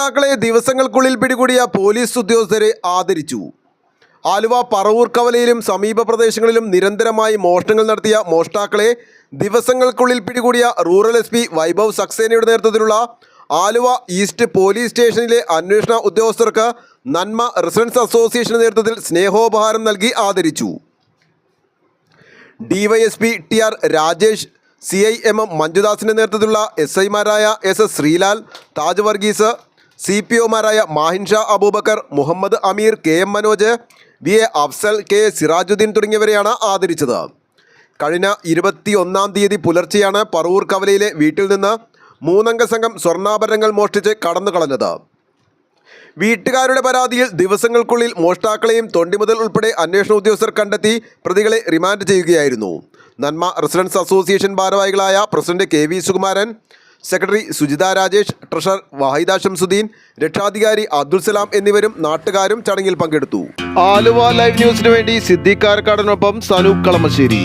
മോഷ്ടാക്കളെ ദിവസങ്ങൾക്കുള്ളിൽ പിടികൂടിയ പോലീസ് ഉദ്യോഗസ്ഥരെ ആദരിച്ചു. ആലുവ പറവൂർ കവലയിലും സമീപ പ്രദേശങ്ങളിലും നിരന്തരമായി മോഷണങ്ങൾ നടത്തിയ മോഷ്ടാക്കളെ ദിവസങ്ങൾക്കുള്ളിൽ പിടികൂടിയ റൂറൽ SP വൈഭവ് സക്സേനയുടെ നേതൃത്വത്തിലുള്ള ആലുവ ഈസ്റ്റ് പോലീസ് സ്റ്റേഷനിലെ അന്വേഷണ ഉദ്യോഗസ്ഥർക്ക് നന്മ റെസിഡൻസ് അസോസിയേഷന്റെ നേതൃത്വത്തിൽ സ്നേഹോപഹാരം നൽകി ആദരിച്ചു. DYSP TR രാജേഷ്, CIMM മഞ്ജുദാസിന്റെ നേതൃത്വത്തിലുള്ള SIമാരായ SS ശ്രീലാൽ, താജ് വർഗീസ്, CPOമാരായ മാഹിൻ ഷാ അബൂബക്കർ, മുഹമ്മദ് അമീർ, KM Manoj, VA Afsal, K Sirajuddin തുടങ്ങിയവരെയാണ് ആദരിച്ചത്. കഴിഞ്ഞ 21-ാം തീയതി പുലർച്ചെയാണ് പറവൂർ കവലയിലെ വീട്ടിൽ നിന്ന് 3-അംഗ സംഘം സ്വർണ്ണാഭരണങ്ങൾ മോഷ്ടിച്ച് കടന്നു കളഞ്ഞത്. വീട്ടുകാരുടെ പരാതിയിൽ ദിവസങ്ങൾക്കുള്ളിൽ മോഷ്ടാക്കളെയും തൊണ്ടിമുതൽ ഉൾപ്പെടെ അന്വേഷണ ഉദ്യോഗസ്ഥർ കണ്ടെത്തി പ്രതികളെ റിമാൻഡ് ചെയ്യുകയായിരുന്നു. നന്മ റെസിഡൻസ് അസോസിയേഷൻ ഭാരവാഹികളായ president KV Sukumaran, secretary Sujitha Rajesh, treasurer Vahida Shamsuddin, രക്ഷാധികാരി അബ്ദുൽ സലാം എന്നിവരും നാട്ടുകാരും ചടങ്ങിൽ പങ്കെടുത്തു. ആലുവ ലൈവ് ന്യൂസിനു വേണ്ടി സിദ്ദീഖ് കാരക്കാടനൊപ്പം സനൂപ് കളമശ്ശേരി.